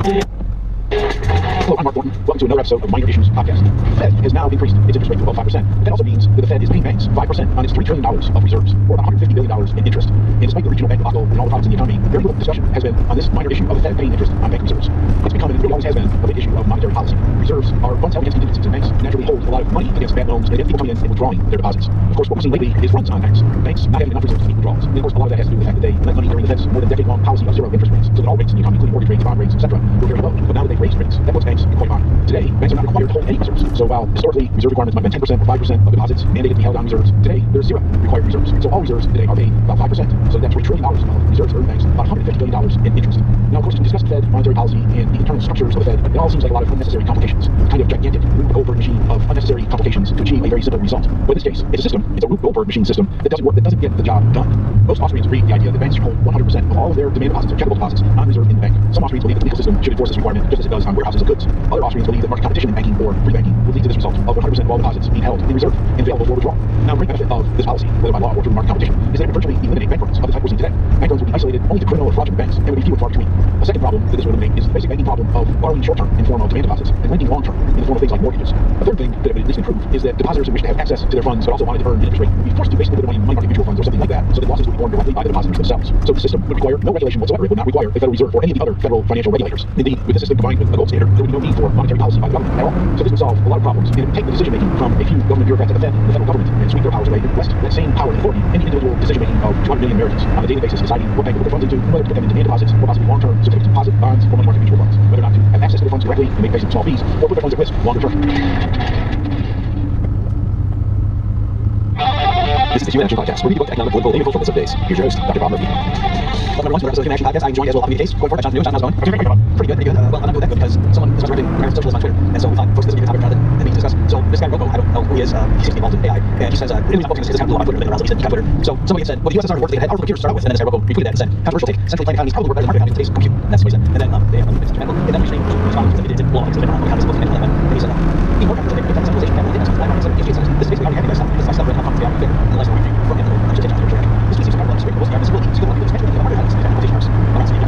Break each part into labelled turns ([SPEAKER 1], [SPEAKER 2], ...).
[SPEAKER 1] Hello, I'm Mark Thornton. Welcome to another episode of Minor Issues Podcast. The Fed has now increased its interest rate to above 5%. That also means that the Fed is paying banks 5% on its $3 trillion of reserves, or about $150 billion in interest. And despite the regional bank debacle and all the problems in the economy, very little discussion has been on this minor issue of the Fed paying interest on bank reserves. It's become, and it really always has been, a big issue of monetary policy. Reserves are funds held against contingencies, and banks naturally hold a lot of money against bad loans and against people coming in and withdrawing their deposits. Of course, what we've seen lately is runs on banks. Banks not having enough reserves to meet withdrawals. And of course, a lot of that has to do with the fact that they lent money during the Fed's more than decade-long policy of zero interest rates, so that all rates in the economy, including mortgage rates, bond rates, etc., were very low. But now that they've raised rates, that puts banks in quite a bind. Today, banks are not required to hold any reserves. So while historically reserve requirements might have been 10% or 5% of deposits mandated to be held on reserves, today there's zero required reserves. So all reserves today are paid about 5%. So that's $3 trillion of reserves earning banks about $150 billion in interest. Now, of course, when we discuss the Fed, monetary policy, and the internal structures of the Fed, it all seems like a lot of unnecessary complications. A kind of gigantic Rube Goldberg machine of unnecessary complications to achieve a very simple result. But in this case, it's a system. It's a Rube Goldberg machine system that doesn't work, that doesn't get the job done. Most Austrians agree with the idea that banks should hold 100% of all of their demand deposits or checkable deposits on reserve in the bank. Some Austrians believe that the legal system should enforce this requirement just as it does on warehouses of goods. Other Austrians believe that market competition in banking or free banking would lead to this result of 100% of all deposits being held in reserve and available for withdrawal. Now, the great benefit of this policy, whether by law or through market competition, is that it would virtually eliminate bank runs of the type we're seeing today. Bank runs would be isolated only to criminal or fraudulent banks and would be few and far between. A second problem that this would eliminate is the basic banking problem of borrowing short-term in the form of demand deposits and lending long-term in the form of things like mortgages. A third thing that it would at least improve is that depositors who wish to have access to their funds but also wanted to earn an interest rate would be forced to basically put their money in money market mutual funds or something like that, so that losses would be borne directly by the depositors themselves. So the system would require no regulation whatsoever. It would not require the Federal Reserve or any of the other federal financial regulators. Indeed, with this system combined with a gold standard, there would be no need for monetary policy by the government at all. So this would solve a lot of problems, and it would take the decision-making from a few government bureaucrats at the Fed, the federal government, and sweep their powers away and rest that same power and authority in the individual decision-making of 200 million Americans on a daily basis, deciding what bank to put their funds into, whether to put them in demand deposits or possibly long-term certificates of deposit, bonds, or money market mutual funds, whether or not to have access to their funds directly and make basic small fees, or put their funds at risk longer term. This is the Human Action Podcast, where we debunk economic, political, and cultural myths of days. Here's your host, Dr. Bob Murphy. Welcome everyone to another episode of Human Action Podcast. I'm joined as well by Case. Going forward, Jonathan Newman. Jonathan, how's it going? Pretty good. Well, I'm not doing that good because someone is representing American socialism on Twitter, and so we thought, folks, this would be a good topic, Jonathan, and we can discuss. So this guy, Rocco, I don't know who he is. He seems to be involved in AI, and he says, this kind of blew up on Twitter, around, so he said, Twitter. So somebody had said, well, the USSR worked, they had powerful computers to start out with, and then this guy, Rocco, retweeted that and said, controversial take, centrally planned economies probably work better than market economies in today's compute. And that's what he said. And then they have and then we explained response that it did blow up because they don't know how this book and that. And he said, being more controversial take, centralization, capital, data, black markets, this is basically how you have this my stuff, right now, comes to the and less than from the I'm just taking out the this seems to be this ability to skill up people, especially in the market economies, and quotation marks. I'm not saying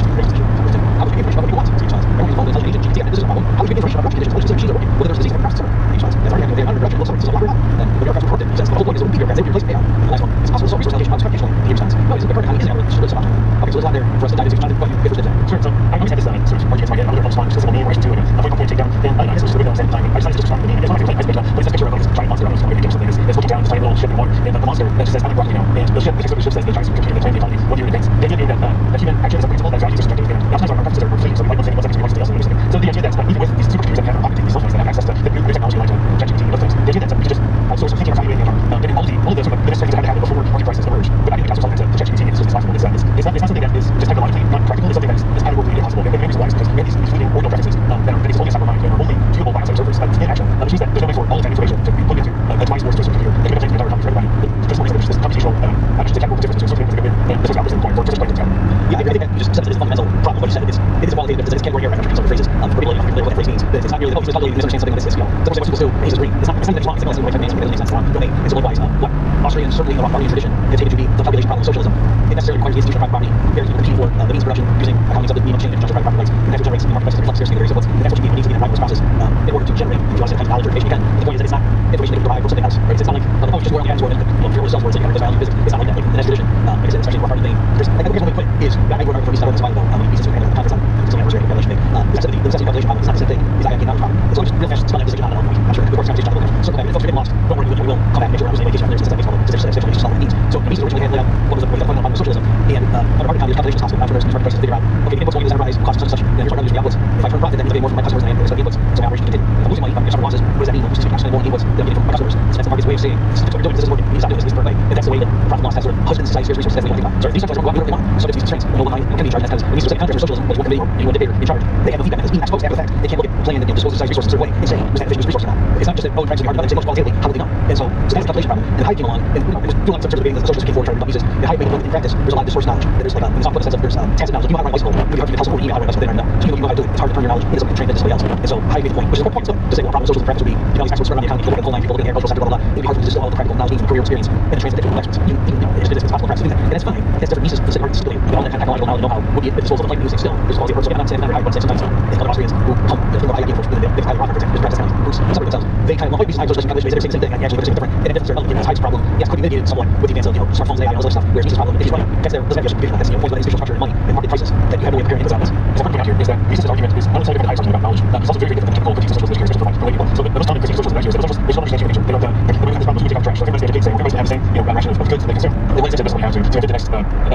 [SPEAKER 1] how would you get information about what people want? So each everyone is involved in intelligent agent. This is a problem. How would you get information about production conditions? Which machines are working? Whether there's disease in the process, that's already happening. They're under production. Looks like this is a lot of and the bureaucrats report that since the whole point is to be bureaucrats, they replace AI. And the last one is possible so resource allocation on computational behavior science. No, it's the current economy is never just about. Okay, so there's a lot there for us to dive into. Jonathan, what you get first into?
[SPEAKER 2] Sure. So I always had this sort of argument in my head. Other folks want just a name or to avoid complete takedown. Then I guess it's just a same time. I decided to just respond to the name. It's not like I picked up, but it's a picture of this giant monster. I was going to something is looking down this tiny little ship in water, and the monster that just says I'm broccoli now. And the ship, the picture of the ship says the giant supercomputer that's planning the economy 1 year in advance. The idea being that human action is unpredictable, that strategy is subjective, and sometimes our practices are completely so like one thing, 1 second, 1 second, else. So the idea that even with these supercomputers that have operating these systems that have access to the new technology like ChatGPT and other things, the idea that we could just outsource thinking or evaluating getting all the sort of business things that had to happen before market prices emerge, but not even outsource something to ChatGPT and it's possible. It's not something that is just technologically not practical. It's something that is categorically impossible. And the main reason why is because we have these fleeting ordinal practices that are only a cyber mind and are only tunable by outside servers in action, which means that there's no way for all of that information to be plugged into a device or to a supercomputer that can make the entire company for everybody. There's more reason there's this computational actually categorical difference between supercomputers and this is opposite point or just point together. Yeah, I think that you just said it's a fundamental problem. What you said it is a qualitative difference. It's category error. Some phrases regularly what that phrase means. It's not really it's not really misunderstanding something on this scale. Someone says what's supposed to he's just reading. It's not that it's wrong. It's not like type names because it makes sense. It's wrong. And so likewise, what Austrian certainly the Austrian tradition has taken to be the population problem of socialism. It necessarily requires the institution of private property. Very equal compete for the means of production using economies of the mean exchange and private property rights. And that generates the market prices of complex scarcity of the and that's what you need to be in the private process in order to generate if you want to say knowledge or information you can. The point is that it's not information that you provide for something else. Right? It's not like oh just world and world and pure self words like there's value physics. It's not like that. Like in that tradition, like I said, especially more part of the thing. There's like here's one way to put it is I wrote an article for East Island a while ago. We used to the conference on the anniversary of the thing. The necessity population problem is not the same thing. It's not economic problem. So I'm just real fast spell that decision on it. I'm not sure the course conversation on it. Circle that. If folks are getting lost, don't worry, we will come back and make sure we're using vacation on there since that makes all the essentially just what it means. So the means originally had laid out what was the fundamental problem of socialism and under market economy population is possible. Entrepreneurs and market prices figure out okay, inputs going to this enterprise cost such and such. And here's what I'm using the outputs. If I turn profit, then I'm getting more from my customers than I am getting inputs. So my operation can continue. If I'm losing money, if I'm suffering losses, what does that mean? I'm just actually more inputs than I'm getting from my customers. So that's the market's way of saying this is what you're doing. This is working. You need to stop doing this the correct way. And that's the way that profit loss has sort of husband society scarce resources as we don't think about. So these centralized don't go out and want. Subject to these constraints. No one can be in charge. That's because when these specific contracts of socialism, like one committee or any one dictator in charge, they have no feedback mechanism. Even folks after the fact, they can't look at playing and dispose of society resources a certain way and say was that efficient resource or not. It's not just that oh, trying to be hard enough. It's say most qualitatively how would they know? And so that's the population problem. And Hayek came along and it was doing some terms of being the socialist came forward trying to use this. And Hayek made it look in practice. There's a lot of discourse knowledge. There's like in the soft sense of there's tacit knowledge. Like you know how to ride a bicycle. It would be hard to tell someone how to ride a bicycle. They don't know. So you know how to do it. It's hard to turn your knowledge into something trained into somebody else. And so Hayek made the point, which is a important point to say what problem socialism practice would be. You know, these experts around the economy, people look at the whole line, people look at the agricultural sector, blah blah blah. It'd be hard for you to distill all the practical knowledge needs and career experience and translate it to experts. It's possible practice to do that. And that's fine. It has different nieces, specific hard to display. All that kind of technological knowledge and know-how would be at the disposal of the plate music still. There's always a person I'm not saying that I would say sometimes
[SPEAKER 1] and other Austrians who come from the IIT, the Italian rock, for example, practice counties, who separate themselves. They kind of avoid these times, they're saying the same thing, actually, but it's different. And it doesn't necessarily problem. Yes, could be mitigated somewhat with the advance of, smartphones, AI, and all this stuff. Whereas Mises' problem, if he's running, that's their vision. That's the point of institutional structure and money and market prices that you have to compare inputs outputs. So one thing out here is that Mises' argument is not necessarily the highest argument about knowledge. It's also very, very different from typical critiques of socialist education provide for people. So the most common critique of socialism is that they don't understand human nature. They don't, when we have this problem, we take out trash. So everybody's saying everybody's have the same, ration of goods that they consume. What is the best way to invent the next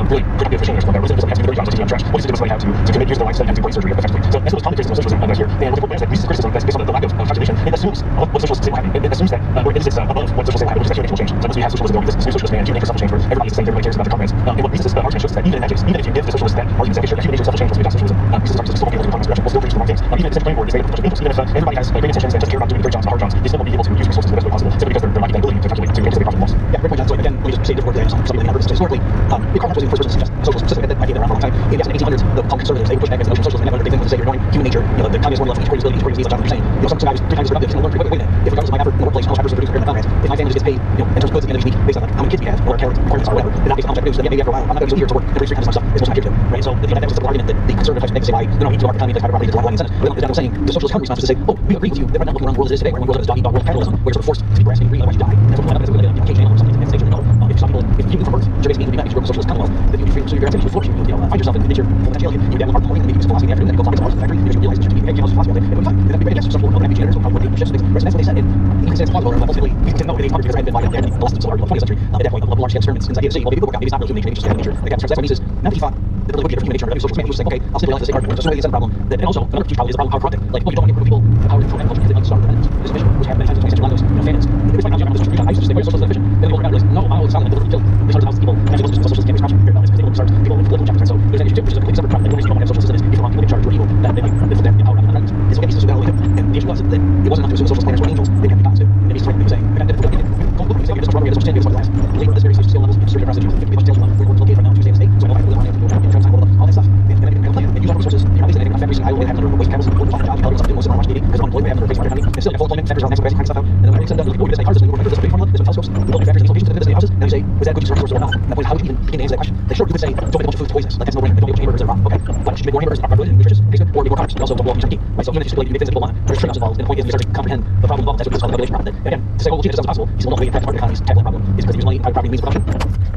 [SPEAKER 1] really productive machine or something? What is the best way to do dirty jobs, taking out trash? What is the best way to commit years of their life studying how to do brain surgery effectively? So that's what common criticism of socialism does here. And what's important is that Mises' criticism that's based on the lack of calculation, it assumes what socialists say will happen. It assumes that or it exists above what socialists say will happen, which is actually change. So once we have socialism going, this new socialist man, human nature self-change, where everybody is the same, everybody cares about their comrades. And what Mises' argument shows is that even in that case, even if you give the socialists that argument, say, sure, human nature self-change will be socialism, Mises' argument still won't be able to come to direction, will still produce the wrong things. Even if the same framework is made up of a bunch of inputs, even if everybody has great intentions and just care about doing the great jobs, the hard jobs, they still won't be able to use resources in the best way possible, simply because there might be that ability to calculate, to anticipate profit and loss. Yeah, great point, John. So again, let me just say a different word there. Some people may not heard this historically. Karl Marx was the first person to suggest socialism, specifically that idea around for a long time. In the 1800s, the conservatives, they pushed back against the notion of socialism, and they think they say you're ignoring human nature, the communist formula for each great disease, like Jonathan was saying. Some guys 3 times as productive, learn, wait a minute, if regardless of my effort in the workplace, how much effort is produced compared to my comrades, if my family just gets paid, in terms of goods at the end of each week, based on like how many kids we have, or our requirements are, whatever, and not based on how much I produce, then maybe after a while, I'm not going to be here to work and reach 3 times as much stuff as much as I care to, right? So that was a simple argument that the conservative types make to say why we don't need to market economy, that's private property, that's incentives. But then saying the socialist economy response is to say, oh, we agree with you that right now looking around the world as it is today, we're in a world that is dog-eat-dog world capitalism, where you're sort of forced to be grasping and greedy, otherwise you die. And that's what happens when a cage animal or something in the stage of no. If you stop people, if you move from birth, which basically would be not a socialist commonwealth, then you would be free, so your activities would flourish, you would find yourself in nature, full potential, you would have hard morning, and maybe you philosophy in the afternoon, and you go fly to Mars in the factory, because you realize that you can philosophy all day, and it would be fine. And that would be great, yes, some people know that generators will probably shifts and things, that's what they said, and you can say it's plausible, but ultimately, we can know that 1800 because there hadn't been like the philosophy of the 20th century, at that point, of large-scale experiments in the idea of saying, well, maybe people work out, maybe it's not real human nature, maybe it's just nature, that's why Mises, not that he thought that there would be a different human nature, but socialist man, he was saying, okay, I'll simply realize the same argument, so the problem, that, and also, another huge problem is the problem of power corrupting, like, oh, you don't want to give people the power to control agriculture because they want to start independence. This vision, which happened many times in the 20th century, famines, it's like, I'm just I used to say, where's socialism vision? Then people realize, no, Mao Zedong deliberately killed the hundreds of thousands of people, and actually those socialists can't be scratching because they don't start people with political chapters, so there's that issue too, which is a completely separate problem, that you don't have social systems, if you're wrong, people get charged for evil, that they put their power around the is what Mises was about, and the issue was that it wasn't enough to assume socialist planners were angels, they had to be gods too, and Mises was saying, labor at this very scale levels, distributed across the Jews, 50 tails where we're located right now, Tuesday in the state, so I don't have to live on all that stuff, and I can plan, and use our resources, you're not basing factories in Iowa, they have another waste capitalism, we're talking jobs, people something, most of them watch TV, because unemployment, we have another base market economy, and still, full employment, factories are next, basic stuff out, and then when we send people to this houses, and we work this big formula, this with telescopes, we build new factories and locations to this houses, and we say, was that good use of resources or not? And the point is, how do you even begin to answer that question? Like, sure, you could say, don't make a bunch of food poisonous, like that's no brainer, don't make a bunch of hamburgers that are wrong, okay, but should you make more hamburgers that are good and nutritious, taste good, or make more carbs, and also don't blow up your key, right? So even if you stipulate you make things that people want, there's trade-offs involved, and the point is, we start to comprehend the problem involved, that's what it's called the population problem, and again, to say, well, gee, this sounds impossible, he said, well, no, the way private market economies tackle that problem is because they use money and private property means of production.